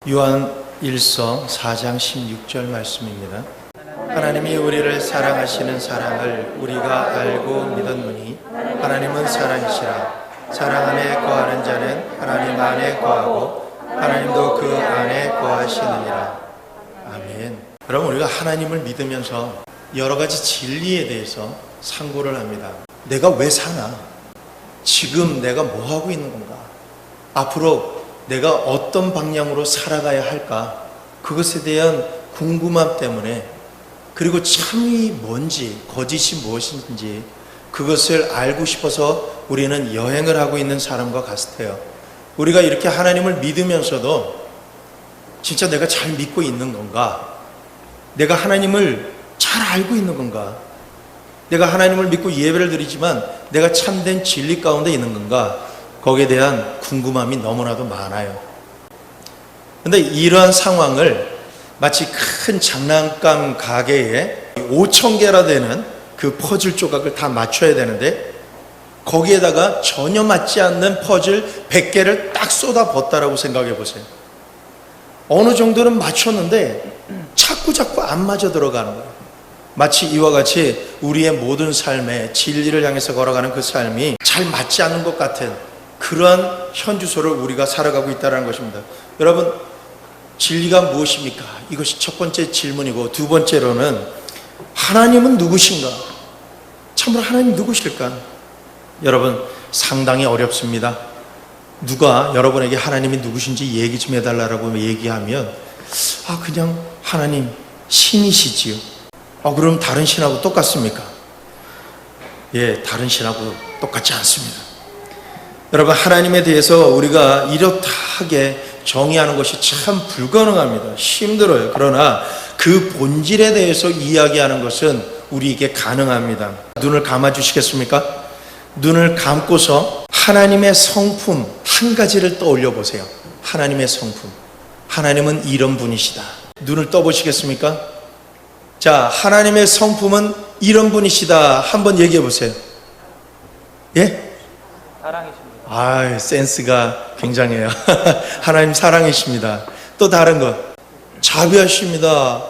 요한 1서 4장 16절 말씀입니다. 하나님이 우리를 사랑하시는 사랑을 우리가 알고 믿었노니 하나님은 사랑이시라. 사랑 안에 거하는 자는 하나님 안에 거하고 하나님도 그 안에 거하시느니라. 아멘. 여러분, 우리가 하나님을 믿으면서 여러 가지 진리에 대해서 상고를 합니다. 내가 왜 사나? 지금 내가 뭐 하고 있는 건가? 앞으로 내가 어떤 방향으로 살아가야 할까? 그것에 대한 궁금함 때문에, 그리고 참이 뭔지, 거짓이 무엇인지 그것을 알고 싶어서 우리는 여행을 하고 있는 사람과 같아요. 우리가 이렇게 하나님을 믿으면서도 진짜 내가 잘 믿고 있는 건가? 내가 하나님을 잘 알고 있는 건가? 내가 하나님을 믿고 예배를 드리지만 내가 참된 진리 가운데 있는 건가? 거기에 대한 궁금함이 너무나도 많아요. 그런데 이러한 상황을 마치 큰 장난감 가게에 5,000개나 되는 그 퍼즐 조각을 다 맞춰야 되는데, 거기에다가 전혀 맞지 않는 퍼즐 100개를 딱 쏟아붓다라고 생각해 보세요. 어느 정도는 맞췄는데 자꾸 안 맞아 들어가는 거예요. 마치 이와 같이 우리의 모든 삶에 진리를 향해서 걸어가는 그 삶이 잘 맞지 않는 것 같은 그러한 현주소를 우리가 살아가고 있다는 것입니다. 여러분, 진리가 무엇입니까? 이것이 첫 번째 질문이고, 두 번째로는 하나님은 누구신가? 참으로 하나님 누구실까? 여러분, 상당히 어렵습니다. 누가 여러분에게 하나님이 누구신지 얘기 좀 해달라고 얘기하면 그냥 하나님 신이시지요. 그럼 다른 신하고 똑같습니까? 예, 다른 신하고 똑같지 않습니다. 여러분, 하나님에 대해서 우리가 이렇다하게 정의하는 것이 참 불가능합니다. 힘들어요. 그러나 그 본질에 대해서 이야기하는 것은 우리에게 가능합니다. 눈을 감아 주시겠습니까? 눈을 감고서 하나님의 성품 한 가지를 떠올려 보세요. 하나님의 성품. 하나님은 이런 분이시다. 눈을 떠보시겠습니까? 자, 하나님의 성품은 이런 분이시다. 한번 얘기해 보세요. 예? 사랑이십니다. 센스가 굉장해요. 하나님 사랑이십니다. 또 다른 것, 자비하십니다.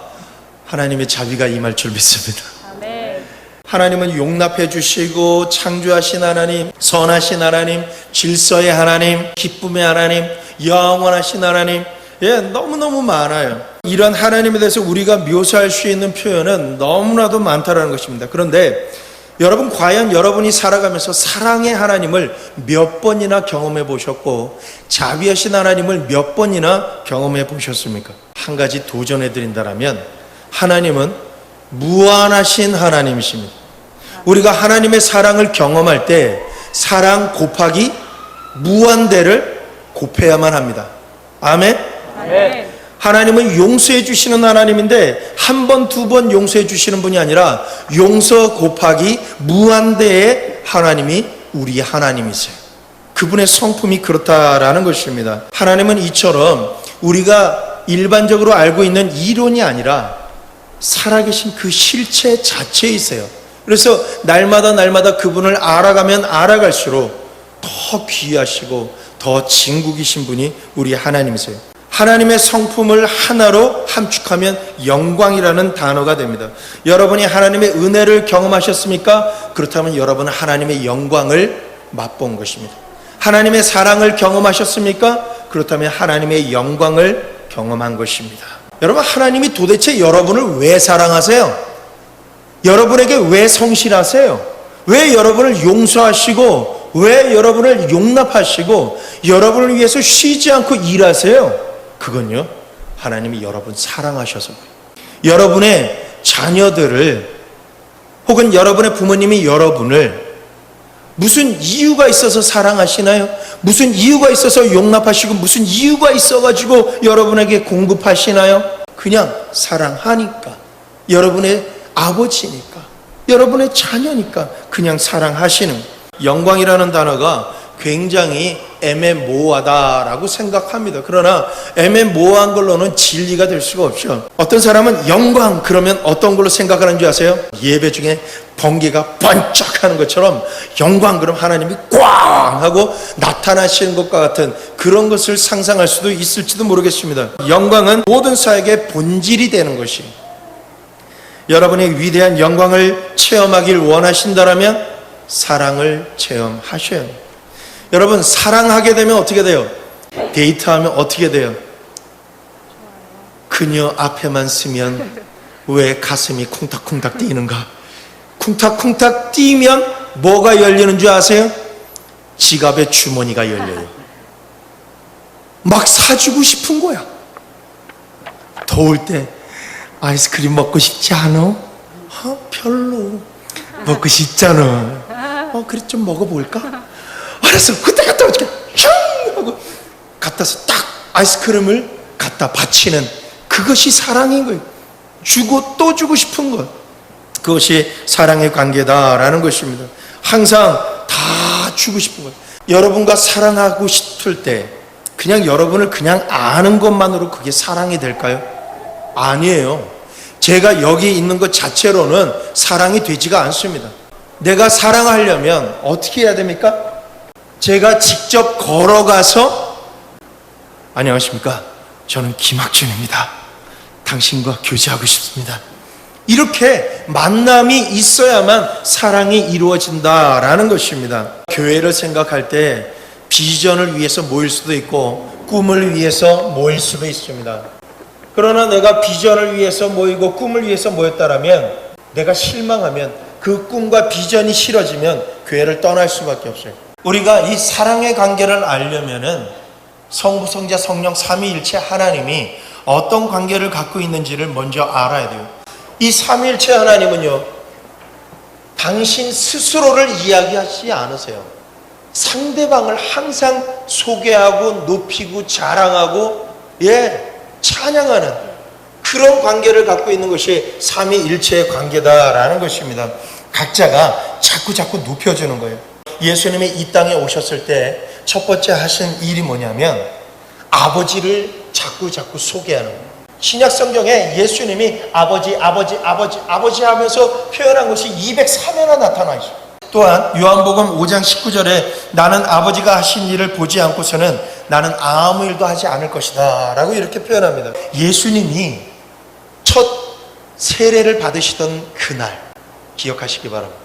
하나님의 자비가 임할 줄 믿습니다. 아멘. 하나님은 용납해 주시고 창조하신 하나님, 선하신 하나님, 질서의 하나님, 기쁨의 하나님, 영원하신 하나님. 너무너무 많아요. 이런 하나님에 대해서 우리가 묘사할 수 있는 표현은 너무나도 많다는 것입니다. 그런데 여러분, 과연 여러분이 살아가면서 사랑의 하나님을 몇 번이나 경험해 보셨고, 자비하신 하나님을 몇 번이나 경험해 보셨습니까? 한 가지 도전해 드린다면, 하나님은 무한하신 하나님이십니다. 우리가 하나님의 사랑을 경험할 때 사랑 곱하기 무한대를 곱해야만 합니다. 아멘? 아멘. 하나님은 용서해 주시는 하나님인데 한 번, 두 번 용서해 주시는 분이 아니라 용서 곱하기 무한대의 하나님이 우리 하나님이세요. 그분의 성품이 그렇다라는 것입니다. 하나님은 이처럼 우리가 일반적으로 알고 있는 이론이 아니라 살아계신 그 실체 자체이세요. 그래서 날마다 그분을 알아가면 알아갈수록 더 귀하시고 더 진국이신 분이 우리 하나님이세요. 하나님의 성품을 하나로 함축하면 영광이라는 단어가 됩니다. 여러분이 하나님의 은혜를 경험하셨습니까? 그렇다면 여러분은 하나님의 영광을 맛본 것입니다. 하나님의 사랑을 경험하셨습니까? 그렇다면 하나님의 영광을 경험한 것입니다. 여러분, 하나님이 도대체 여러분을 왜 사랑하세요? 여러분에게 왜 성실하세요? 왜 여러분을 용서하시고, 왜 여러분을 용납하시고, 여러분을 위해서 쉬지 않고 일하세요? 그건요, 하나님이 여러분 사랑하셔서 그래요. 여러분의 자녀들을, 혹은 여러분의 부모님이 여러분을 무슨 이유가 있어서 사랑하시나요? 무슨 이유가 있어서 용납하시고, 무슨 이유가 있어가지고 여러분에게 공급하시나요? 그냥 사랑하니까, 여러분의 아버지니까, 여러분의 자녀니까 그냥 사랑하시는. 영광이라는 단어가 굉장히 애매모호하다라고 생각합니다. 그러나 애매모호한 걸로는 진리가 될 수가 없죠. 어떤 사람은 영광 그러면 어떤 걸로 생각하는 줄 아세요? 예배 중에 번개가 번쩍하는 것처럼 영광 그럼 하나님이 꽝 하고 나타나시는 것과 같은 그런 것을 상상할 수도 있을지도 모르겠습니다. 영광은 모든 사역의 본질이 되는 것이, 여러분이 위대한 영광을 체험하길 원하신다면 사랑을 체험하셔야 합니다. 여러분, 사랑하게 되면 어떻게 돼요? 데이트하면 어떻게 돼요? 그녀 앞에만 서면 왜 가슴이 쿵탁쿵탁 뛰는가? 쿵탁쿵탁 뛰면 뭐가 열리는 줄 아세요? 지갑의 주머니가 열려요. 막 사주고 싶은 거야. 더울 때 아이스크림 먹고 싶지 않아? 별로. 먹고 싶잖아. 그래 좀 먹어볼까? 알았어. 그때 갔다 오니까 슝 하고 갖다서 딱 아이스크림을 갖다 바치는 그것이 사랑인 거예요. 주고 또 주고 싶은 것, 그것이 사랑의 관계다라는 것입니다. 항상 다 주고 싶은 거예요. 여러분과 사랑하고 싶을 때 그냥 여러분을 그냥 아는 것만으로 그게 사랑이 될까요? 아니에요. 제가 여기 있는 것 자체로는 사랑이 되지가 않습니다. 내가 사랑하려면 어떻게 해야 됩니까? 제가 직접 걸어가서 안녕하십니까? 저는 김학준입니다. 당신과 교제하고 싶습니다. 이렇게 만남이 있어야만 사랑이 이루어진다라는 것입니다. 교회를 생각할 때 비전을 위해서 모일 수도 있고 꿈을 위해서 모일 수도 있습니다. 그러나 내가 비전을 위해서 모이고 꿈을 위해서 모였다라면, 내가 실망하면, 그 꿈과 비전이 싫어지면 교회를 떠날 수밖에 없어요. 우리가 이 사랑의 관계를 알려면은 성부, 성자, 성령 삼위일체 하나님이 어떤 관계를 갖고 있는지를 먼저 알아야 돼요. 이 삼위일체 하나님은요, 당신 스스로를 이야기하지 않으세요. 상대방을 항상 소개하고 높이고 자랑하고 찬양하는 그런 관계를 갖고 있는 것이 삼위일체의 관계다라는 것입니다. 각자가 자꾸 높여주는 거예요. 예수님이 이 땅에 오셨을 때 첫 번째 하신 일이 뭐냐면 아버지를 자꾸 소개하는 거예요. 신약 성경에 예수님이 아버지 하면서 표현한 것이 203회나 나타나 있어요. 또한 요한복음 5장 19절에 나는 아버지가 하신 일을 보지 않고서는 나는 아무 일도 하지 않을 것이다 라고 이렇게 표현합니다. 예수님이 첫 세례를 받으시던 그날 기억하시기 바랍니다.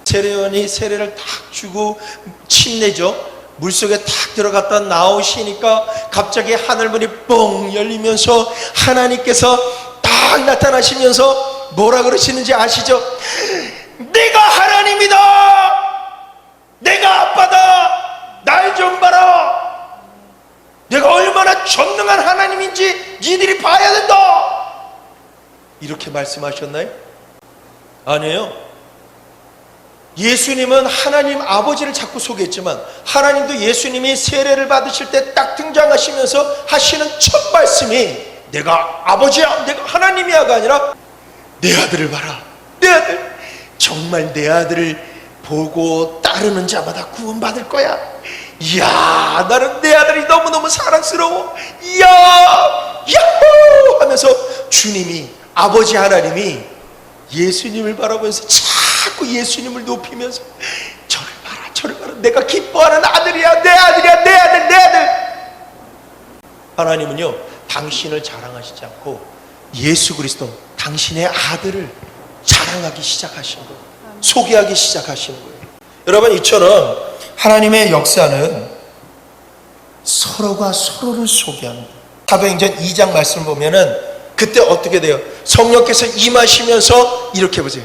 세례요한이 세례를 탁 주고 침내죠. 물속에 탁 들어갔다 나오시니까 갑자기 하늘문이 뻥 열리면서 하나님께서 딱 나타나시면서 뭐라 그러시는지 아시죠? 내가 하나님이다! 내가 아빠다! 날 좀 봐라! 내가 얼마나 전능한 하나님인지 니들이 봐야 된다! 이렇게 말씀하셨나요? 아니에요. 예수님은 하나님 아버지를 자꾸 소개했지만 하나님도 예수님이 세례를 받으실 때 딱 등장하시면서 하시는 첫 말씀이 내가 아버지야, 내가 하나님이야가 아니라 내 아들을 봐라. 내 아들, 정말 내 아들을 보고 따르는 자마다 구원받을 거야. 이야, 나는 내 아들이 너무너무 사랑스러워. 이야, 야호 하면서 주님이, 아버지 하나님이 예수님을 바라보면서 자꾸 예수님을 높이면서 저를 봐라, 내가 기뻐하는 아들이야, 내 아들이야, 내 아들, 내 아들. 하나님은요, 당신을 자랑하시지 않고 예수 그리스도, 당신의 아들을 자랑하기 시작하신 거예요. 소개하기 시작하시는 거예요. 여러분, 이처럼 하나님의 역사는 서로가 서로를 소개합니다. 사도행전 2장 말씀 보면은 그때 어떻게 돼요? 성령께서 임하시면서 이렇게 보세요.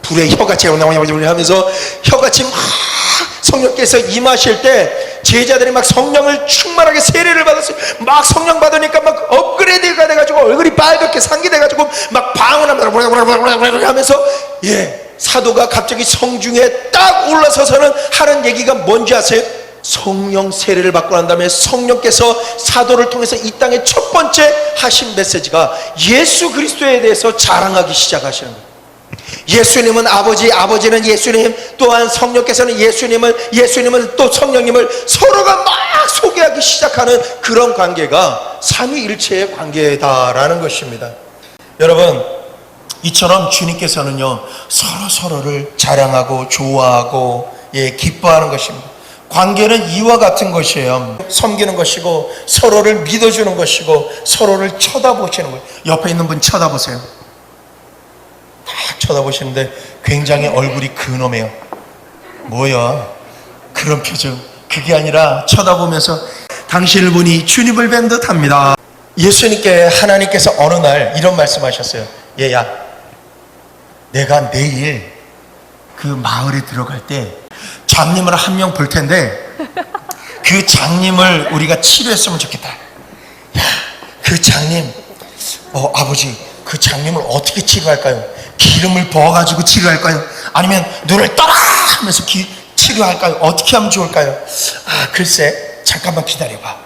불에 혀같이 하면서 혀같이 막 성령께서 임하실 때 제자들이 막 성령을 충만하게 세례를 받았어요. 막 성령 받으니까 막 업그레이드가 돼가지고 얼굴이 빨갛게 상기돼가지고 막 방언하면서 사도가 갑자기 성중에 딱 올라서서는 하는 얘기가 뭔지 아세요? 성령 세례를 받고 난 다음에 성령께서 사도를 통해서 이 땅에 첫 번째 하신 메시지가 예수 그리스도에 대해서 자랑하기 시작하시는 거예요. 예수님은 아버지, 아버지는 예수님, 또한 성령께서는 예수님은 또 성령님을 서로가 막 소개하기 시작하는 그런 관계가 삼위일체의 관계다라는 것입니다. 여러분, 이처럼 주님께서는요, 서로를 자랑하고 좋아하고 기뻐하는 것입니다. 관계는 이와 같은 것이에요. 섬기는 것이고, 서로를 믿어주는 것이고, 서로를 쳐다보시는 거예요. 옆에 있는 분 쳐다보세요. 딱 쳐다보시는데 굉장히 얼굴이 근엄해요. 뭐야? 그런 표정. 그게 아니라 쳐다보면서 당신을 보니 주님을 뵌 듯합니다. 예수님께 하나님께서 어느 날 이런 말씀하셨어요. 얘야, 내가 내일 그 마을에 들어갈 때 장님을 한 명 볼 텐데 그 장님을 우리가 치료했으면 좋겠다. 야, 그 장님, 아버지, 그 장님을 어떻게 치료할까요? 기름을 부어가지고 치료할까요? 아니면 눈을 떠라 하면서 치료할까요? 어떻게 하면 좋을까요? 글쎄, 잠깐만 기다려봐.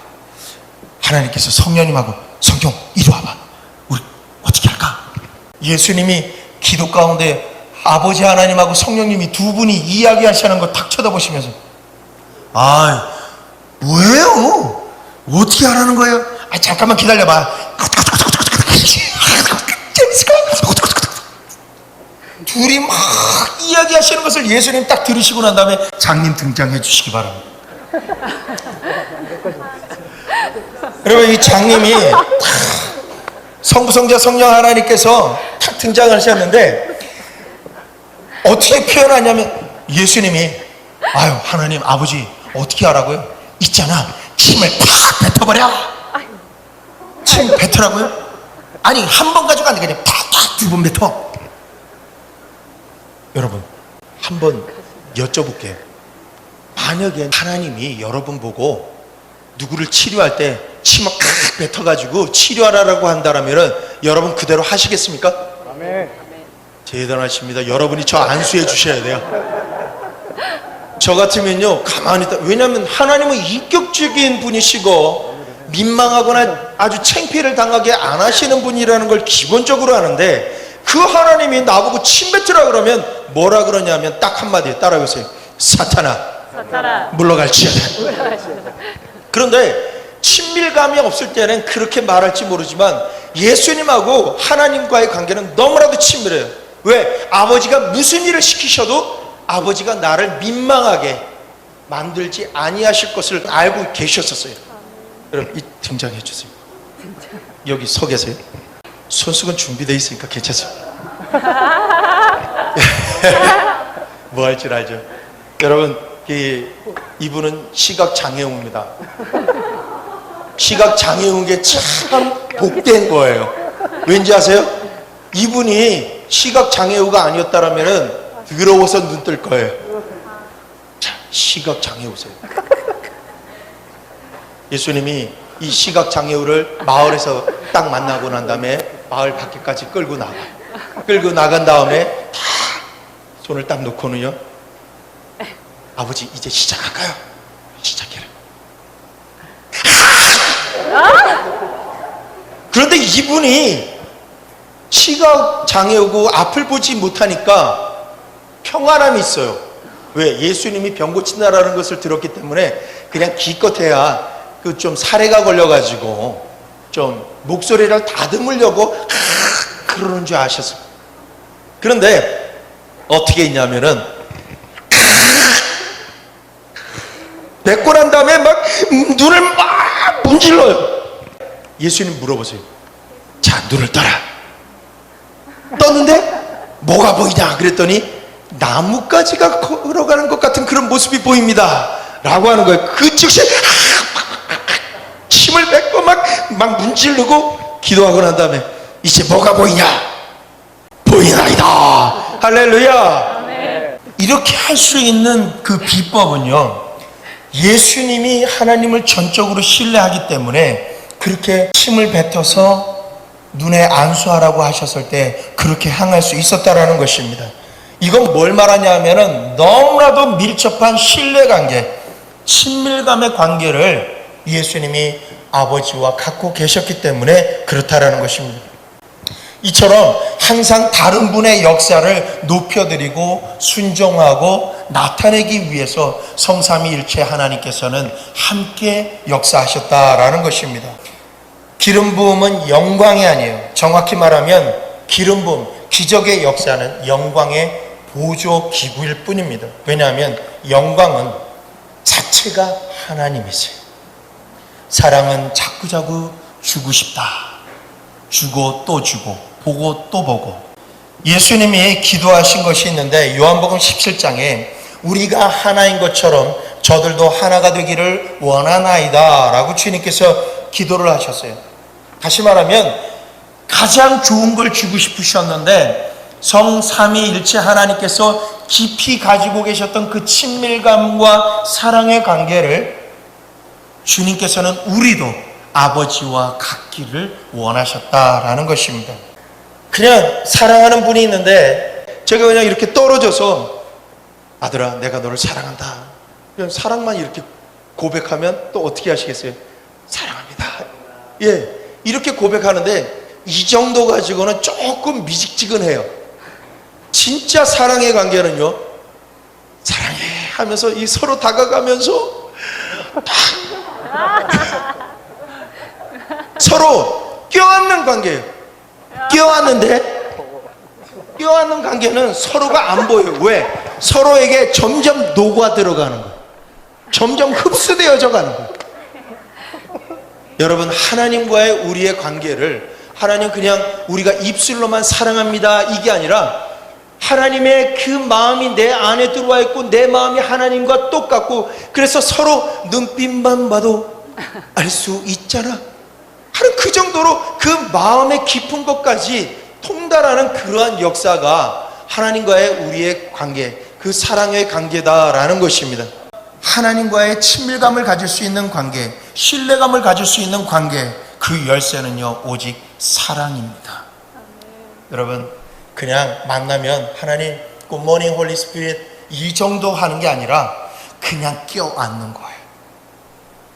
하나님께서 성령님하고, 성령 이리 와봐, 우리 어떻게 할까? 예수님이 기도 가운데 아버지 하나님하고 성령님이 두 분이 이야기하시는 거 탁 쳐다보시면서, 뭐예요? 어떻게 하라는 거예요? 잠깐만 기다려봐. 둘이 막 이야기하시는 것을 예수님 딱 들으시고 난 다음에 장님 등장해 주시기 바랍니다. 여러분, 이 장님이 성부성자 성령 하나님께서 탁 등장하셨는데 어떻게 표현하냐면, 예수님이 하나님 아버지 어떻게 하라고요? 있잖아, 침을 팍 뱉어버려. 침 뱉으라고요? 아니, 한 번 가지고 안 돼, 그냥 팍팍 두 번 뱉어. 여러분, 한번 여쭤볼게요. 만약에 하나님이 여러분 보고 누구를 치료할 때 침을 팍 뱉어가지고 치료하라고 한다면 여러분 그대로 하시겠습니까? 아멘. 대단하십니다. 여러분이 저 안수해 주셔야 돼요. 저 같으면요, 가만히 있다. 왜냐하면 하나님은 인격적인 분이시고 민망하거나 아주 창피를 당하게 안 하시는 분이라는 걸 기본적으로 아는데, 그 하나님이 나보고 침 뱉으라 그러면 뭐라 그러냐면 딱 한마디 따라해보세요. 사탄아, 물러갈지어다. 그런데 친밀감이 없을 때는 그렇게 말할지 모르지만 예수님하고 하나님과의 관계는 너무나도 친밀해요. 왜? 아버지가 무슨 일을 시키셔도 아버지가 나를 민망하게 만들지 아니하실 것을 알고 계셨었어요. 여러분, 등장해 주세요. 여기 서 계세요. 손수건 준비되어 있으니까 괜찮습니다. 뭐 할 줄 알죠? 여러분, 이분은 시각장애우입니다. 시각장애우인 게 참 복된 거예요. 왠지 아세요? 이분이 시각장애우가 아니었다면 더러워서 눈 뜰 거예요. 자, 시각장애우세요. 예수님이 이 시각장애우를 마을에서 딱 만나고 난 다음에 마을 밖에까지 끌고 나가요. 끌고 나간 다음에 다 손을 딱 놓고는요, 아버지 이제 시작할까요? 시작해라. 그런데 이분이 시각장애우고 앞을 보지 못하니까 평안함이 있어요. 왜? 예수님이 병 고친다라는 것을 들었기 때문에 그냥 기껏해야 그 좀 사례가 걸려가지고 좀 목소리를 다듬으려고 그러는 줄 아셨어요. 그런데 어떻게 했냐면은 뱉고 난 다음에 막 눈을 막 문질러요. 예수님 물어보세요. 자, 눈을 떠라. 떴는데 뭐가 보이냐 그랬더니 나뭇가지가 걸어가는 것 같은 그런 모습이 보입니다 라고 하는 거예요. 그 즉시 침을 뱉고 막 문지르고 기도하고 난 다음에 이제 뭐가 보이냐? 보이나이다. 할렐루야. 아멘. 이렇게 할 수 있는 그 비법은요, 예수님이 하나님을 전적으로 신뢰하기 때문에 그렇게 침을 뱉어서 눈에 안수하라고 하셨을 때 그렇게 향할 수 있었다라는 것입니다. 이건 뭘 말하냐 하면은 너무나도 밀접한 신뢰관계, 친밀감의 관계를 예수님이 아버지와 갖고 계셨기 때문에 그렇다라는 것입니다. 이처럼 항상 다른 분의 역사를 높여드리고 순종하고 나타내기 위해서 성삼위일체 하나님께서는 함께 역사하셨다라는 것입니다. 기름 부음은 영광이 아니에요. 정확히 말하면 기름 부음, 기적의 역사는 영광의 보조 기구일 뿐입니다. 왜냐하면 영광은 자체가 하나님이세요. 사랑은 자꾸자꾸 주고 싶다. 주고 또 주고 보고 또 보고. 예수님이 기도하신 것이 있는데 요한복음 17장에 우리가 하나인 것처럼 저들도 하나가 되기를 원하나이다 라고 주님께서 기도를 하셨어요. 다시 말하면 가장 좋은 걸 주고 싶으셨는데 성삼위일체 하나님께서 깊이 가지고 계셨던 그 친밀감과 사랑의 관계를 주님께서는 우리도 아버지와 같기를 원하셨다라는 것입니다. 그냥 사랑하는 분이 있는데 제가 그냥 이렇게 떨어져서 아들아 내가 너를 사랑한다. 그냥 사랑만 이렇게 고백하면 또 어떻게 하시겠어요? 사랑합니다. 예, 이렇게 고백하는데 이 정도 가지고는 조금 미직지근해요. 진짜 사랑의 관계는요, 사랑해 하면서 이 서로 다가가면서 서로 껴안는 관계예요. 껴안는 관계는 서로가 안 보여요. 왜? 서로에게 점점 녹아 들어가는 거예요. 점점 흡수되어져 가는 거예요. 여러분, 하나님과의 우리의 관계를 하나님 그냥 우리가 입술로만 사랑합니다 이게 아니라 하나님의 그 마음이 내 안에 들어와 있고 내 마음이 하나님과 똑같고 그래서 서로 눈빛만 봐도 알 수 있잖아 하는 그 정도로 그 마음의 깊은 것까지 통달하는 그러한 역사가 하나님과의 우리의 관계, 그 사랑의 관계다라는 것입니다. 하나님과의 친밀감을 가질 수 있는 관계, 신뢰감을 가질 수 있는 관계, 그 열쇠는요 오직 사랑입니다. 여러분, 그냥 만나면 하나님 굿모닝 홀리 스피릿 이 정도 하는 게 아니라 그냥 껴안는 거예요.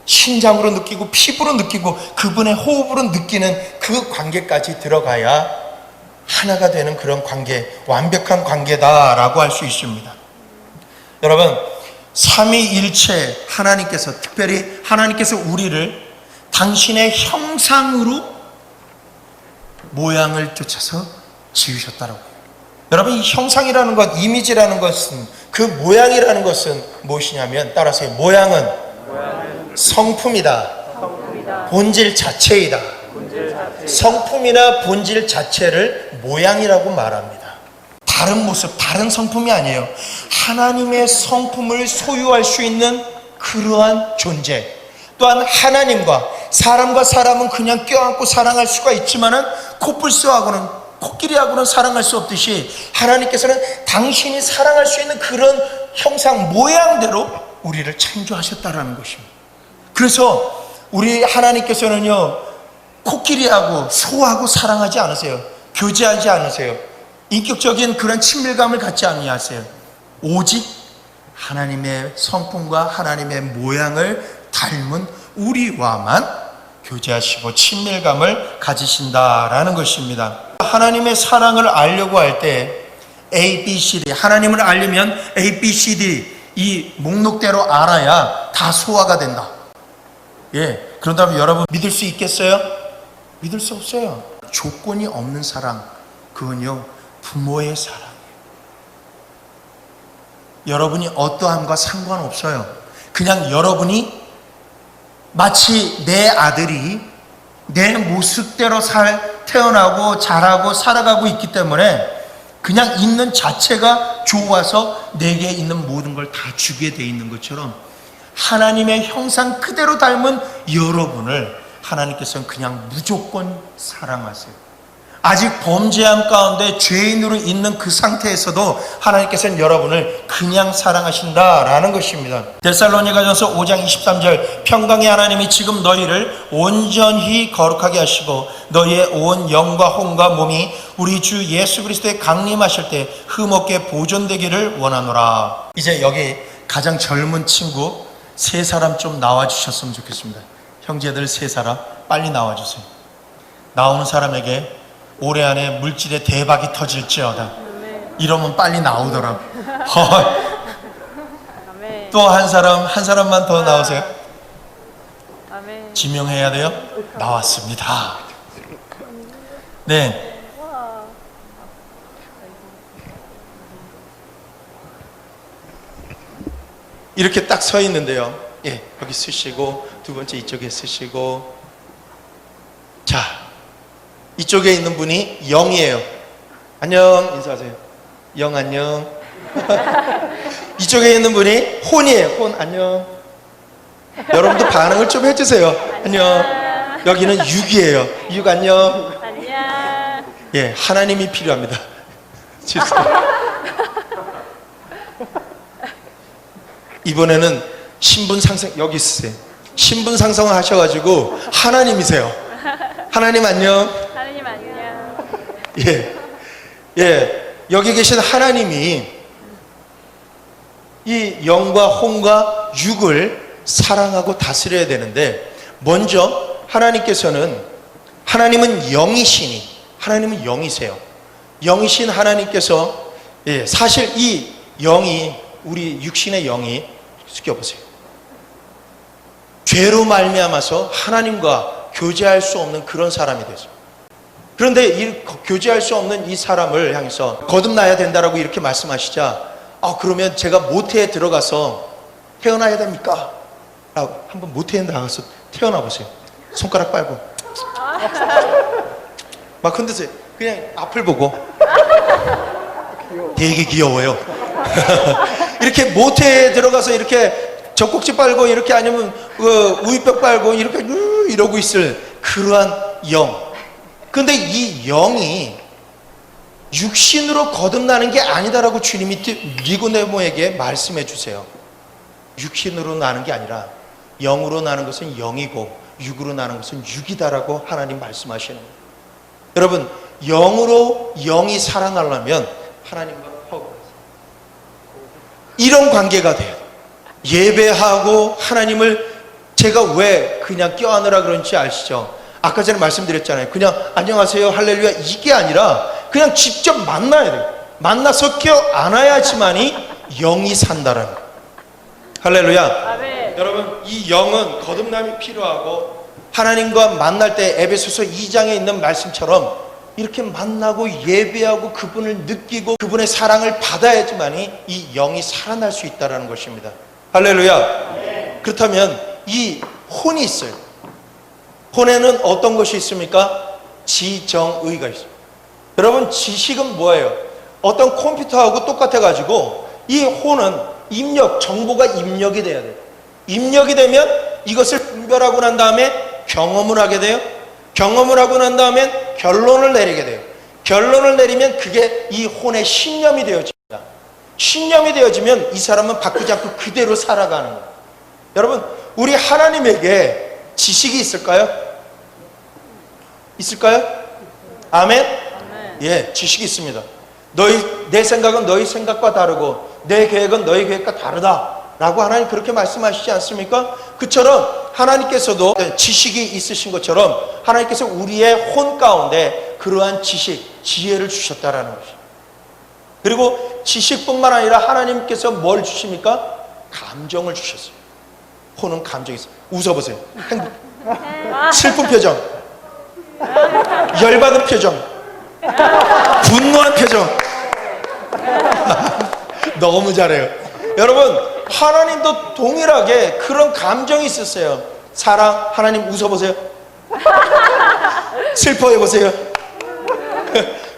심장으로 느끼고 피부로 느끼고 그분의 호흡으로 느끼는 그 관계까지 들어가야 하나가 되는 그런 관계, 완벽한 관계다라고 할 수 있습니다. 여러분, 삼위일체 하나님께서, 특별히 하나님께서 우리를 당신의 형상으로 모양을 쫓아서 지으셨다라고. 여러분, 이 형상이라는 것, 이미지라는 것은, 그 모양이라는 것은 무엇이냐면, 따라서요, 모양은 성품이다. 본질 자체이다. 성품이나 본질 자체를 모양이라고 말합니다. 다른 모습, 다른 성품이 아니에요. 하나님의 성품을 소유할 수 있는 그러한 존재. 또한 하나님과 사람은 그냥 껴안고 사랑할 수가 있지만은 코뿔소하고는 코끼리하고는 사랑할 수 없듯이 하나님께서는 당신이 사랑할 수 있는 그런 형상 모양대로 우리를 창조하셨다라는 것입니다. 그래서 우리 하나님께서는요 코끼리하고 소하고 사랑하지 않으세요. 교제하지 않으세요. 인격적인 그런 친밀감을 갖지 아니하세요. 오직 하나님의 성품과 하나님의 모양을 닮은 우리와만 교제하시고 친밀감을 가지신다라는 것입니다. 하나님의 사랑을 알려고 할 때 A, B, C, D, 하나님을 알려면 A, B, C, D 이 목록대로 알아야 다 소화가 된다. 예, 그런다면 여러분 믿을 수 있겠어요? 믿을 수 없어요. 조건이 없는 사랑, 그건요 부모의 사랑이에요. 여러분이 어떠함과 상관없어요. 그냥 여러분이 마치 내 아들이 내 모습대로 태어나고 자라고 살아가고 있기 때문에 그냥 있는 자체가 좋아서 내게 있는 모든 걸 다 주게 돼 있는 것처럼 하나님의 형상 그대로 닮은 여러분을 하나님께서는 그냥 무조건 사랑하세요. 아직 범죄함 가운데 죄인으로 있는 그 상태에서도 하나님께서는 여러분을 그냥 사랑하신다라는 것입니다. 데살로니가전서 5장 23절 평강의 하나님이 지금 너희를 온전히 거룩하게 하시고 너희의 온 영과 혼과 몸이 우리 주 예수 그리스도의 강림하실 때 흠없게 보존되기를 원하노라. 이제 여기 가장 젊은 친구 세 사람 좀 나와주셨으면 좋겠습니다. 형제들 세 사람 빨리 나와주세요. 나오는 사람에게 올해 안에 물질의 대박이 터질지어다. 아멘. 이러면 빨리 나오더라고. 아멘. 또 한 사람만 더 나오세요. 아멘. 지명해야 돼요? 나왔습니다. 네. 이렇게 딱 서 있는데요. 예, 여기 쓰시고 두 번째 이쪽에 쓰시고. 자, 이쪽에 있는 분이 영이에요. 안녕 인사하세요. 영 안녕. 이쪽에 있는 분이 혼이에요. 혼 안녕. 여러분도 반응을 좀 해주세요. 안녕. 여기는 육이에요. 육 안녕. 안녕. 예, 하나님이 필요합니다. 이번에는 신분 상승 여기 있으세요. 신분 상승을 하셔가지고 하나님이세요. 하나님 안녕. 하나님 안녕. 예, 여기 계신 하나님이 이 영과 혼과 육을 사랑하고 다스려야 되는데, 먼저 하나님은 영이시니, 하나님은 영이세요. 영이신 하나님께서, 예, 사실 이 영이, 우리 육신의 영이, 숙여보세요, 죄로 말미암아서 하나님과 교제할 수 없는 그런 사람이 되죠. 그런데 이 교제할 수 없는 이 사람을 향해서 거듭나야 된다라고 이렇게 말씀하시자, 그러면 제가 모태에 들어가서 태어나야 됩니까? 라고 한번 모태에 나가서 태어나 보세요. 손가락 빨고 막 흔드세요. 그냥 앞을 보고. 되게 귀여워요. 이렇게 모태에 들어가서 이렇게 젖꼭지 빨고 이렇게, 아니면 우유뼈 빨고 이렇게 이러고 있을 그러한 영. 근데 이 영이 육신으로 거듭나는 게 아니다라고 주님이 니고데모에게 말씀해 주세요. 육신으로 나는 게 아니라 영으로 나는 것은 영이고 육으로 나는 것은 육이다라고 하나님 말씀하시는 거예요. 여러분, 영으로 영이 사랑하려면 하나님과 이런 관계가 돼요. 예배하고 하나님을, 제가 왜 그냥 껴안으라 그런지 아시죠? 아까 전에 말씀드렸잖아요. 그냥 안녕하세요 할렐루야 이게 아니라 그냥 직접 만나야 돼요. 만나서 껴안아야지만이 영이 산다라는 거예요. 할렐루야. 아멘. 여러분, 이 영은 거듭남이 필요하고, 하나님과 만날 때 에베소서 2장에 있는 말씀처럼 이렇게 만나고 예배하고 그분을 느끼고 그분의 사랑을 받아야지만이 이 영이 살아날 수 있다는 것입니다. 할렐루야. 그렇다면 이 혼이 있어요. 혼에는 어떤 것이 있습니까? 지정의가 있습니다. 여러분, 지식은 뭐예요? 어떤 컴퓨터하고 똑같아 가지고 이 혼은 정보가 입력이 돼야 돼요. 입력이 되면 이것을 분별하고 난 다음에 경험을 하게 돼요. 경험을 하고 난 다음엔 결론을 내리게 돼요. 결론을 내리면 그게 이 혼의 신념이 되어집니다. 신념이 되어지면 이 사람은 바꾸지 않고 그대로 살아가는 거예요. 여러분, 우리 하나님에게 지식이 있을까요? 있을까요? 아멘? 예, 지식이 있습니다. 내 생각은 너희 생각과 다르고 내 계획은 너희 계획과 다르다 라고 하나님 그렇게 말씀하시지 않습니까? 그처럼 하나님께서도 지식이 있으신 것처럼 하나님께서 우리의 혼 가운데 그러한 지식, 지혜를 주셨다라는 것이죠. 그리고 지식뿐만 아니라 하나님께서 뭘 주십니까? 감정을 주셨어요. 혼은 감정이 있어요. 웃어보세요. 행복, 슬픈 표정, 열받은 표정, 분노한 표정. 너무 잘해요. 여러분, 하나님도 동일하게 그런 감정이 있었어요. 사랑, 하나님 웃어보세요. 슬퍼해보세요.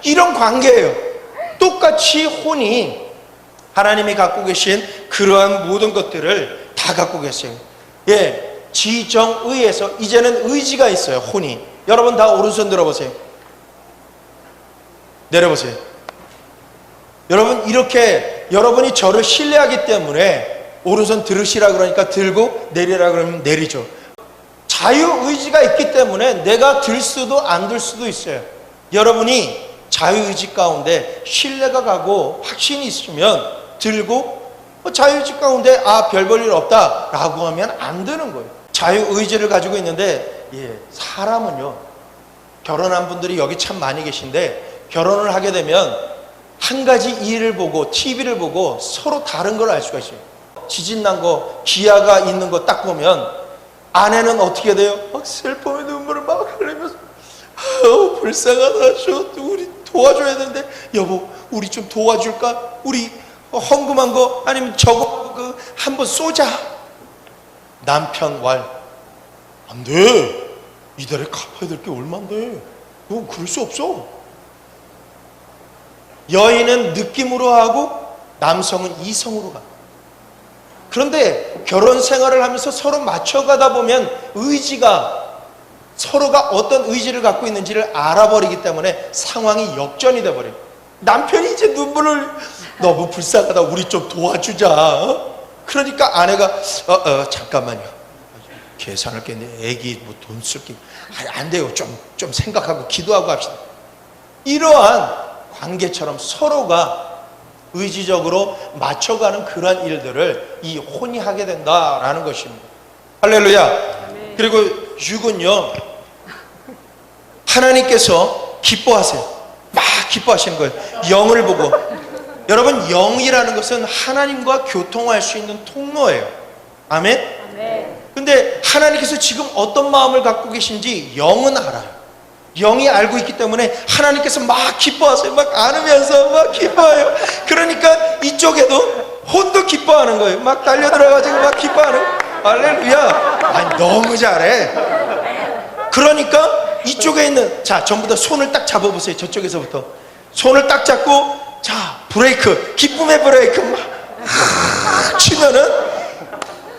이런 관계예요. 똑같이 혼이 하나님이 갖고 계신 그러한 모든 것들을 다 갖고 계세요. 예, 지정의에서 이제는 의지가 있어요. 혼이. 여러분 다 오른손 들어보세요. 내려보세요. 여러분, 이렇게 여러분이 저를 신뢰하기 때문에 오른손 들으시라 그러니까 들고 내리라 그러면 내리죠. 자유의지가 있기 때문에 내가 들 수도 안 들 수도 있어요. 여러분이 자유의지 가운데 신뢰가 가고 확신이 있으면 들고, 자유의지 가운데 별 볼 일 없다 라고 하면 안 되는 거예요. 자유의지를 가지고 있는데, 사람은요, 결혼한 분들이 여기 참 많이 계신데, 결혼을 하게 되면 한 가지 일을 보고 TV를 보고 서로 다른 걸 알 수가 있어요. 지진 난 거, 기아가 있는 거 딱 보면 아내는 어떻게 돼요? 막 슬픔의 눈물을 막 흘리면서 불쌍하다, 우리 도와줘야 되는데, 여보 우리 좀 도와줄까? 우리 헌금한 거 아니면 저거 한번 쏘자. 남편 왈, 안 돼, 이달에 갚아야 될 게 얼만데, 너 그럴 수 없어. 여인은 느낌으로 하고 남성은 이성으로 가. 그런데 결혼 생활을 하면서 서로 맞춰가다 보면 서로가 어떤 의지를 갖고 있는지를 알아버리기 때문에 상황이 역전이 돼버려요. 남편이 이제 눈물을, 너무 불쌍하다, 우리 좀 도와주자. 그러니까 아내가 잠깐만요, 계산할 게 있는데 애기 뭐 돈 쓸 게 안 돼요, 좀 생각하고 기도하고 합시다. 이러한 관계처럼 서로가 의지적으로 맞춰가는 그러한 일들을 이 혼이 하게 된다라는 것입니다. 할렐루야. 그리고 6은요, 하나님께서 기뻐하세요. 막 기뻐하시는 거예요. 영을 보고. 여러분, 영이라는 것은 하나님과 교통할 수 있는 통로예요. 아멘? 근데 하나님께서 지금 어떤 마음을 갖고 계신지 영은 알아요. 영이 알고 있기 때문에 하나님께서 막 기뻐하세요. 막 안으면서 막 기뻐해요. 그러니까 이쪽에도 혼도 기뻐하는 거예요. 막 달려들어가지고 막 기뻐하는. 할렐루야. 아니, 너무 잘해. 그러니까 이쪽에 있는, 자, 전부 다 손을 딱 잡아보세요. 저쪽에서부터 손을 딱 잡고, 자, 브레이크, 기쁨의 브레이크 막 치면은,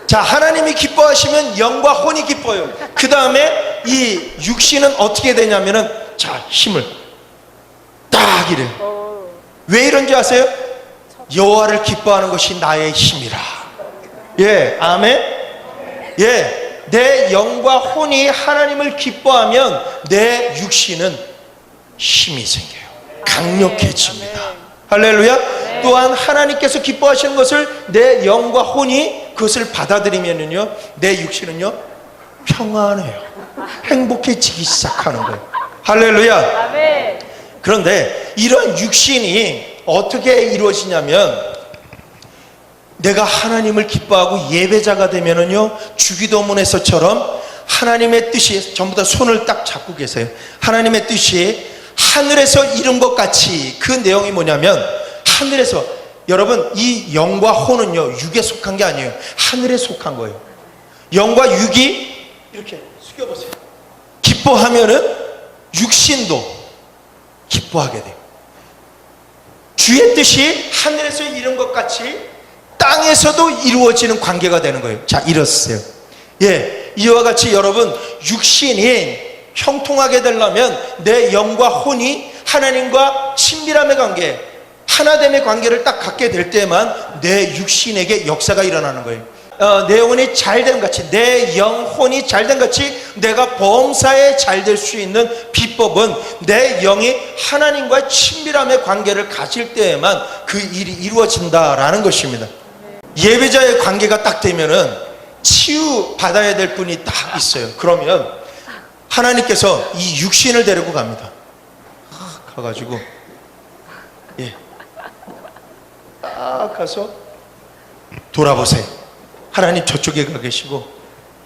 자, 하나님이 기뻐하시면 영과 혼이 기뻐요. 그 다음에 이 육신은 어떻게 되냐면은, 자, 힘을 딱 이래. 왜 이런지 아세요? 여호와를 기뻐하는 것이 나의 힘이라. 예, 아멘. 예, 내 영과 혼이 하나님을 기뻐하면 내 육신은 힘이 생겨요. 강력해집니다. 할렐루야. 또한 하나님께서 기뻐하시는 것을 내 영과 혼이 그것을 받아들이면은요, 내 육신은요 평안해요. 행복해지기 시작하는 거예요. 할렐루야. 그런데 이런 육신이 어떻게 이루어지냐면, 내가 하나님을 기뻐하고 예배자가 되면은요, 주기도문에서처럼 하나님의 뜻이, 전부 다 손을 딱 잡고 계세요. 하나님의 뜻이 하늘에서 이룬 것 같이, 그 내용이 뭐냐면, 하늘에서, 여러분, 이 영과 혼은요 육에 속한 게 아니에요. 하늘에 속한 거예요. 영과 육이 이렇게 숙여보세요. 기뻐하면은 육신도 기뻐하게 돼요. 주의 뜻이 하늘에서 이룬 것 같이 땅에서도 이루어지는 관계가 되는 거예요. 자, 일어서세요. 예, 이와 같이 여러분, 육신이 형통하게 되려면 내 영과 혼이 하나님과 친밀함의 관계, 하나됨의 관계를 딱 갖게 될 때만 내 육신에게 역사가 일어나는 거예요. 내 영혼이 잘됨 같이, 내 영혼이 잘됨 같이 내가 범사에 잘 될 수 있는 비법은 내 영이 하나님과의 친밀함의 관계를 가질 때에만 그 일이 이루어진다라는 것입니다. 예배자의 관계가 딱 되면은 치유 받아야 될 분이 딱 있어요. 그러면 하나님께서 이 육신을 데리고 갑니다. 가가지고, 예, 딱 가서 돌아보세요. 하나님 저쪽에 가 계시고,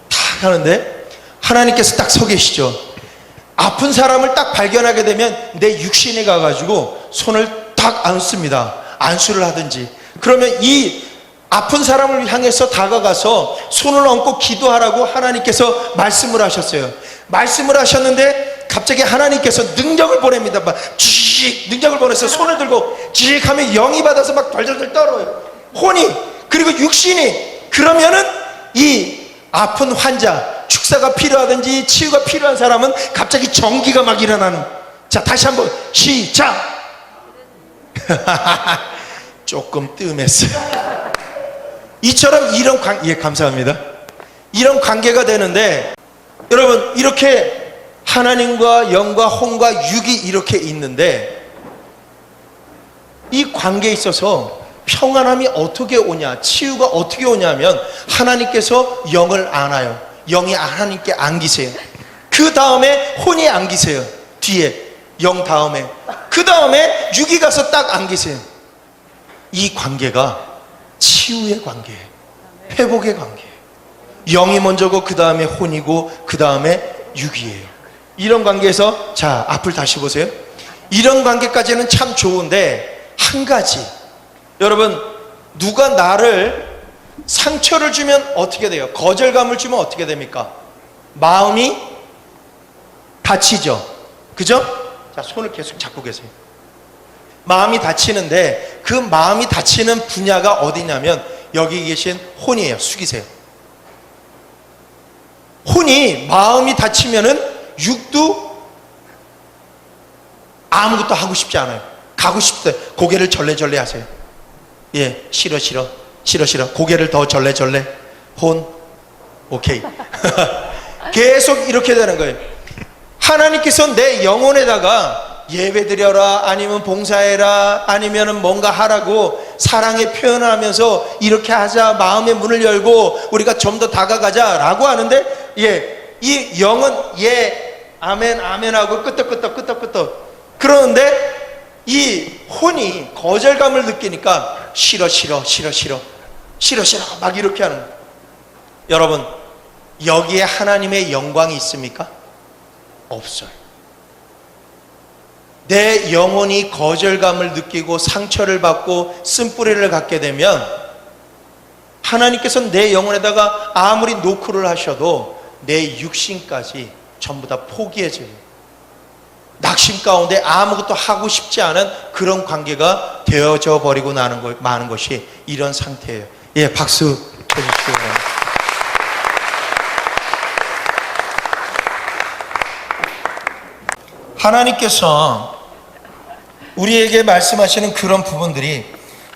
딱 하는데 하나님께서 딱 서 계시죠. 아픈 사람을 딱 발견하게 되면 내 육신에 가가지고 손을 딱 안습니다. 안수를 하든지. 그러면 이 아픈 사람을 향해서 다가가서 손을 얹고 기도하라고 하나님께서 말씀을 하셨어요. 말씀을 하셨는데 갑자기 하나님께서 능력을 보냅니다. 막 쥐익 능력을 보내서 손을 들고 쥐익 하면 영이 받아서 막 덜덜덜 떨어요. 혼이, 그리고 육신이. 그러면은 이 아픈 환자, 축사가 필요하든지 치유가 필요한 사람은 갑자기 전기가 막 일어나는. 자, 다시 한번 시작. 조금 뜸했어요. 이처럼 이런 예, 감사합니다. 이런 관계가 되는데, 여러분, 이렇게 하나님과 영과 혼과 육이 이렇게 있는데, 이 관계에 있어서 평안함이 어떻게 오냐, 치유가 어떻게 오냐면 하나님께서 영을 안아요. 영이 하나님께 안기세요. 그 다음에 혼이 안기세요. 뒤에 0 다음에 그 다음에 6이 가서 딱 안기세요. 이 관계가 치유의 관계예요. 회복의 관계예요. 0이 먼저고 그 다음에 혼이고 그 다음에 6이에요. 이런 관계에서 자 앞을 다시 보세요. 이런 관계까지는 참 좋은데 한 가지, 여러분 누가 나를 상처를 주면 어떻게 돼요? 거절감을 주면 어떻게 됩니까? 마음이 다치죠. 그죠? 자, 손을 계속 잡고 계세요. 마음이 다치는데 그 마음이 다치는 분야가 어디냐면 여기 계신 혼이에요. 숙이세요. 혼이 마음이 다치면은 육도 아무것도 하고 싶지 않아요. 가고 싶대. 고개를 절레절레 하세요. 예, 싫어 싫어 싫어 싫어. 고개를 더 절레절레. 혼 오케이. 계속 이렇게 되는 거예요. 하나님께서 내 영혼에다가 예배드려라, 아니면 봉사해라, 아니면 뭔가 하라고 사랑의 표현을 하면서 이렇게 하자, 마음의 문을 열고 우리가 좀 더 다가가자 라고 하는데, 예, 이 영은 예, 아멘, 아멘 하고 끄떡끄떡 그러는데 이 혼이 거절감을 느끼니까 싫어 싫어 싫어 싫어 싫어 싫어 막 이렇게 하는 거예요. 여러분, 여기에 하나님의 영광이 있습니까? 없어요. 내 영혼이 거절감을 느끼고 상처를 받고 쓴뿌리를 갖게 되면 하나님께서는 내 영혼에다가 아무리 노크를 하셔도 내 육신까지 전부 다 포기해져요. 낙심 가운데 아무것도 하고 싶지 않은 그런 관계가 되어져 버리고 마는 것이 이런 상태예요. 예, 박수 해주시기 바랍니다. 하나님께서 우리에게 말씀하시는 그런 부분들이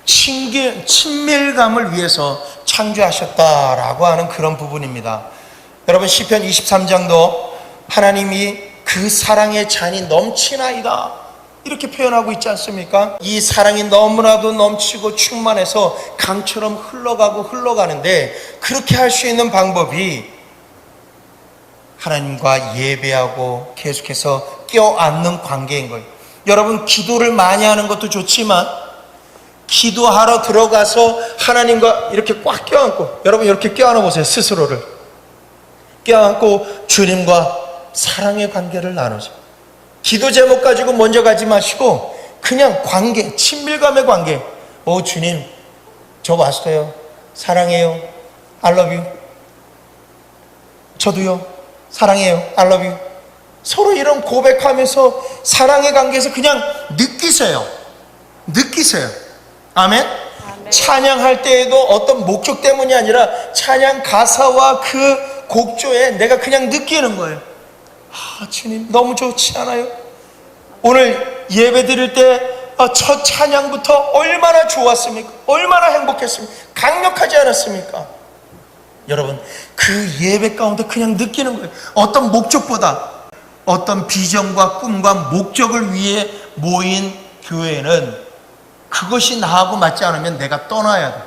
친밀감을 위해서 창조하셨다라고 하는 그런 부분입니다. 여러분, 시편 23장도 하나님이 그 사랑의 잔이 넘치나이다 이렇게 표현하고 있지 않습니까? 이 사랑이 너무나도 넘치고 충만해서 강처럼 흘러가는데, 그렇게 할 수 있는 방법이 하나님과 예배하고 계속해서 껴안는 관계인 거예요. 여러분, 기도를 많이 하는 것도 좋지만 기도하러 들어가서 하나님과 이렇게 꽉 껴안고, 여러분 이렇게 껴안아 보세요. 스스로를 껴안고 주님과 사랑의 관계를 나누세요. 기도 제목 가지고 먼저 가지 마시고 그냥 관계, 친밀감의 관계. 오 주님, 저 왔어요. 사랑해요. I love you. 저도요. 사랑해요. I love you. 서로 이런 고백하면서 사랑의 관계에서 그냥 느끼세요. 아멘? 찬양할 때에도 어떤 목적 때문이 아니라 찬양 가사와 그 곡조에 내가 그냥 느끼는 거예요. 아, 주님 너무 좋지 않아요? 오늘 예배 드릴 때 첫 찬양부터 얼마나 좋았습니까? 얼마나 행복했습니까? 강력하지 않았습니까? 여러분, 그 예배 가운데 그냥 느끼는 거예요. 어떤 목적보다 어떤 비전과 꿈과 목적을 위해 모인 교회는 그것이 나하고 맞지 않으면 내가 떠나야 돼.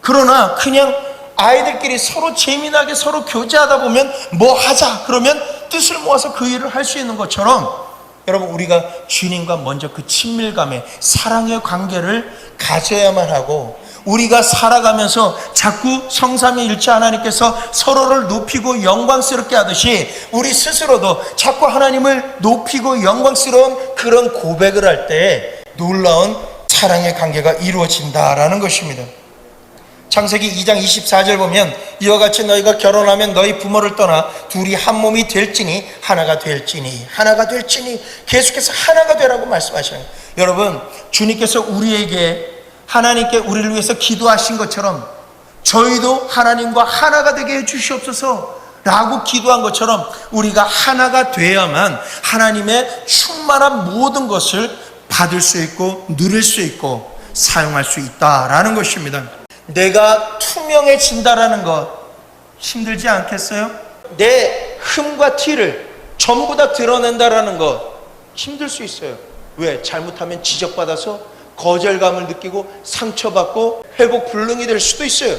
그러나 그냥 아이들끼리 서로 재미나게 서로 교제하다 보면 뭐 하자 그러면 뜻을 모아서 그 일을 할 수 있는 것처럼, 여러분 우리가 주님과 먼저 그 친밀감의 사랑의 관계를 가져야만 하고, 우리가 살아가면서 자꾸 성삼위 일체 하나님께서 서로를 높이고 영광스럽게 하듯이 우리 스스로도 자꾸 하나님을 높이고 영광스러운 그런 고백을 할 때 놀라운 사랑의 관계가 이루어진다라는 것입니다. 창세기 2장 24절 보면 이와 같이 너희가 결혼하면 너희 부모를 떠나 둘이 한 몸이 될지니 하나가 될지니 계속해서 하나가 되라고 말씀하셔요. 여러분, 주님께서 하나님께 우리를 위해서 기도하신 것처럼 저희도 하나님과 하나가 되게 해주시옵소서 라고 기도한 것처럼 우리가 하나가 돼야만 하나님의 충만한 모든 것을 받을 수 있고 누릴 수 있고 사용할 수 있다라는 것입니다. 내가 투명해진다라는 것 힘들지 않겠어요? 내 흠과 티를 전부 다 드러낸다라는 것 힘들 수 있어요. 왜? 잘못하면 지적받아서 거절감을 느끼고 상처받고 회복 불능이 될 수도 있어요.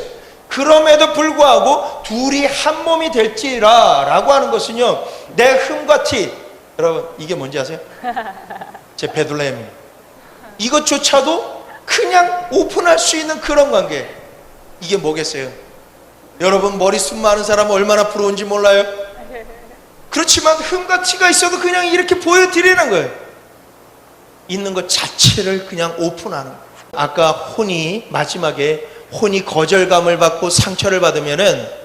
그럼에도 불구하고 둘이 한 몸이 될지라 라고 하는 것은요, 내 흠과 티, 여러분 이게 뭔지 아세요? 제 베들레헴입니다. 이것조차도 그냥 오픈할 수 있는 그런 관계. 이게 뭐겠어요? 여러분 머리숱 많은 사람 얼마나 부러운지 몰라요? 그렇지만 흠과 티가 있어도 그냥 이렇게 보여드리는 거예요. 있는 것 자체를 그냥 오픈하는 거예요. 아까 혼이 마지막에 혼이 거절감을 받고 상처를 받으면은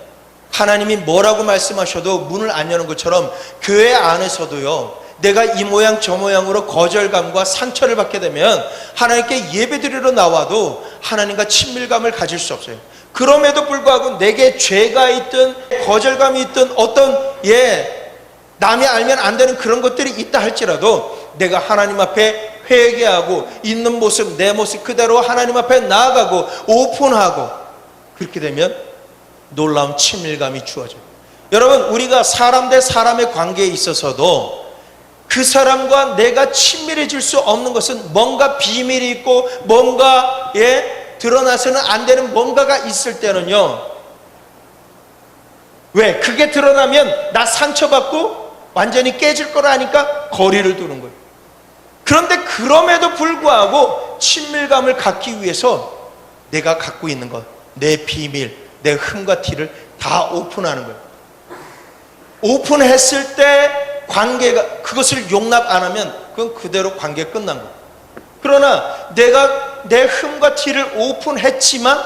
하나님이 뭐라고 말씀하셔도 문을 안 여는 것처럼 교회 안에서도요, 내가 이 모양 저 모양으로 거절감과 상처를 받게 되면 하나님께 예배드리러 나와도 하나님과 친밀감을 가질 수 없어요. 그럼에도 불구하고 내게 죄가 있든 거절감이 있든 어떤 남이 알면 안 되는 그런 것들이 있다 할지라도 내가 하나님 앞에 회개하고 있는 모습, 내 모습 그대로 하나님 앞에 나아가고 오픈하고 그렇게 되면 놀라운 친밀감이 주어져요. 여러분 우리가 사람 대 사람의 관계에 있어서도 그 사람과 내가 친밀해질 수 없는 것은 뭔가 비밀이 있고 뭔가 드러나서는 안 되는 뭔가가 있을 때는요, 왜? 그게 드러나면 나 상처받고 완전히 깨질 거라 하니까 거리를 두는 거예요. 그런데 그럼에도 불구하고 친밀감을 갖기 위해서 내가 갖고 있는 것, 내 비밀, 내 흠과 티를 다 오픈하는 거예요. 오픈했을 때 관계가, 그것을 용납 안 하면 그건 그대로 관계 끝난 거예요. 그러나 내가 내 흠과 티를 오픈했지만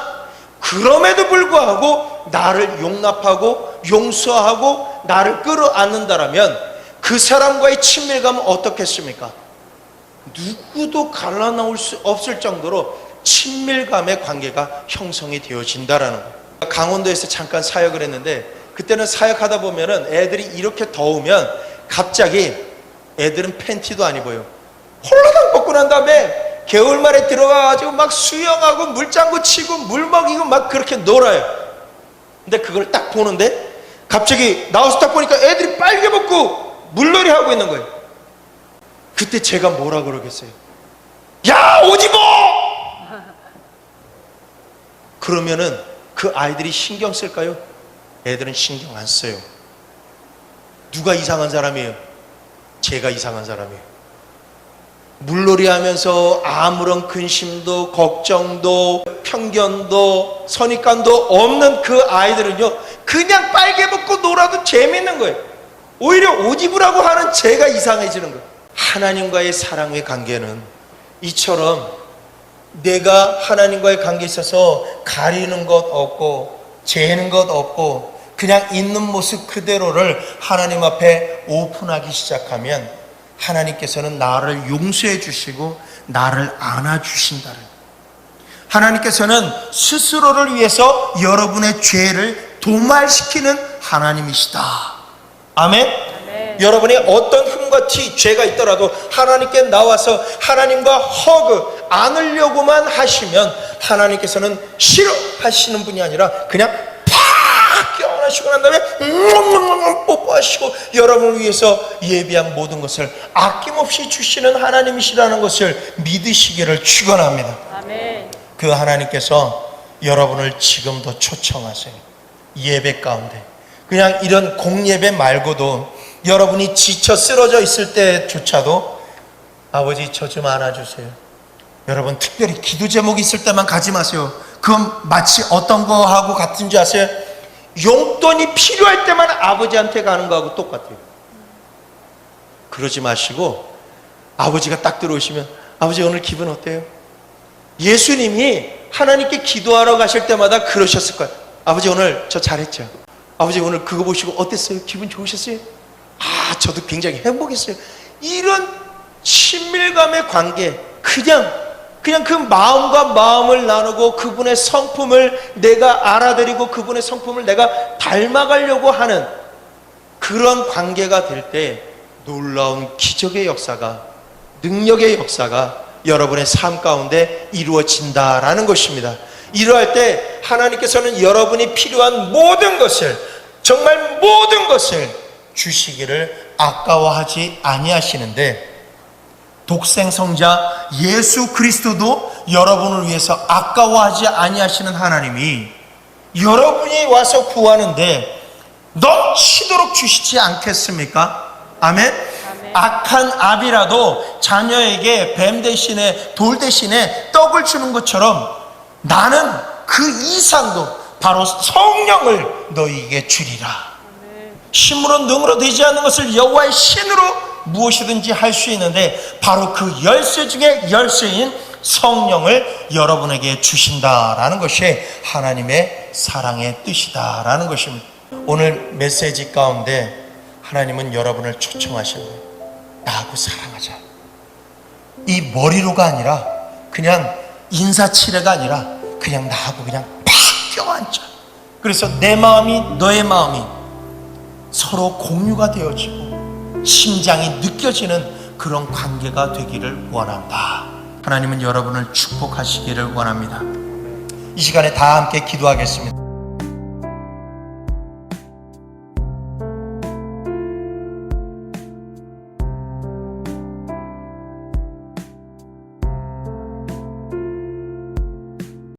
그럼에도 불구하고 나를 용납하고 용서하고 나를 끌어안는다라면 그 사람과의 친밀감은 어떻겠습니까? 누구도 갈라놓을 수 없을 정도로 친밀감의 관계가 형성이 되어진다라는 거예요. 강원도에서 잠깐 사역을 했는데 그때는 사역하다 보면은 애들이 이렇게 더우면 갑자기 애들은 팬티도 안 입어요. 홀라당 벗고 난 다음에 겨울말에 들어가가지고 막 수영하고 물장구 치고 물 먹이고 막 그렇게 놀아요. 근데 그걸 딱 보는데 갑자기 나와서 딱 보니까 애들이 빨개 벗고 물놀이 하고 있는 거예요. 그때 제가 뭐라 그러겠어요? 야, 옷 입어! 그러면은 그 아이들이 신경 쓸까요? 애들은 신경 안 써요. 누가 이상한 사람이에요? 제가 이상한 사람이에요. 물놀이 하면서 아무런 근심도 걱정도 편견도 선입관도 없는 그 아이들은요, 그냥 빨개 벗고 놀아도 재밌는 거예요. 오히려 옷 입으라고 하는 제가 이상해지는 거예요. 하나님과의 사랑의 관계는 이처럼 내가 하나님과의 관계에 있어서 가리는 것 없고 재는 것 없고 그냥 있는 모습 그대로를 하나님 앞에 오픈하기 시작하면 하나님께서는 나를 용서해 주시고 나를 안아주신다는, 하나님께서는 스스로를 위해서 여러분의 죄를 도말시키는 하나님이시다. 아멘. 여러분이 어떤 흠과 티, 죄가 있더라도 하나님께 나와서 하나님과 허그, 안으려고만 하시면 하나님께서는 싫어하시는 분이 아니라 그냥 팍 껴안으시고 난 다음에 뽀뽀하시고 여러분을 위해서 예비한 모든 것을 아낌없이 주시는 하나님이시라는 것을 믿으시기를 축원합니다. 아멘. 그 하나님께서 여러분을 지금도 초청하세요. 예배 가운데 그냥 이런 공예배 말고도 여러분이 지쳐 쓰러져 있을 때조차도 아버지 저 좀 안아주세요. 여러분 특별히 기도 제목이 있을 때만 가지 마세요. 그건 마치 어떤 거하고 같은지 아세요? 용돈이 필요할 때만 아버지한테 가는 거하고 똑같아요. 그러지 마시고 아버지가 딱 들어오시면 아버지 오늘 기분 어때요? 예수님이 하나님께 기도하러 가실 때마다 그러셨을 거예요. 아버지 오늘 저 잘했죠? 아버지 오늘 그거 보시고 어땠어요? 기분 좋으셨어요? 아, 저도 굉장히 행복했어요. 이런 친밀감의 관계, 그냥 그 마음과 마음을 나누고 그분의 성품을 내가 알아들이고 그분의 성품을 내가 닮아가려고 하는 그런 관계가 될 때 놀라운 기적의 역사가, 능력의 역사가 여러분의 삶 가운데 이루어진다라는 것입니다. 이러할 때 하나님께서는 여러분이 필요한 모든 것을, 정말 모든 것을 주시기를 아까워하지 아니하시는데, 독생성자 예수 그리스도도 여러분을 위해서 아까워하지 아니하시는 하나님이 여러분이 와서 구하는데 넘치도록 주시지 않겠습니까? 아멘? 아멘. 악한 아비라도 자녀에게 뱀 대신에 돌 대신에 떡을 주는 것처럼 나는 그 이상도 바로 성령을 너희에게 주리라. 힘으로 능으로 되지 않는 것을 여호와의 신으로 무엇이든지 할 수 있는데 바로 그 열쇠 중에 열쇠인 성령을 여러분에게 주신다라는 것이 하나님의 사랑의 뜻이다라는 것입니다. 오늘 메시지 가운데 하나님은 여러분을 초청하시는 거예요. 나하고 사랑하자. 이 머리로가 아니라 그냥 인사치레가 아니라 그냥 나하고 그냥 팍 껴앉아. 그래서 내 마음이 너의 마음이 서로 공유가 되어지고 심장이 느껴지는 그런 관계가 되기를 원한다. 하나님은 여러분을 축복하시기를 원합니다. 이 시간에 다 함께 기도하겠습니다.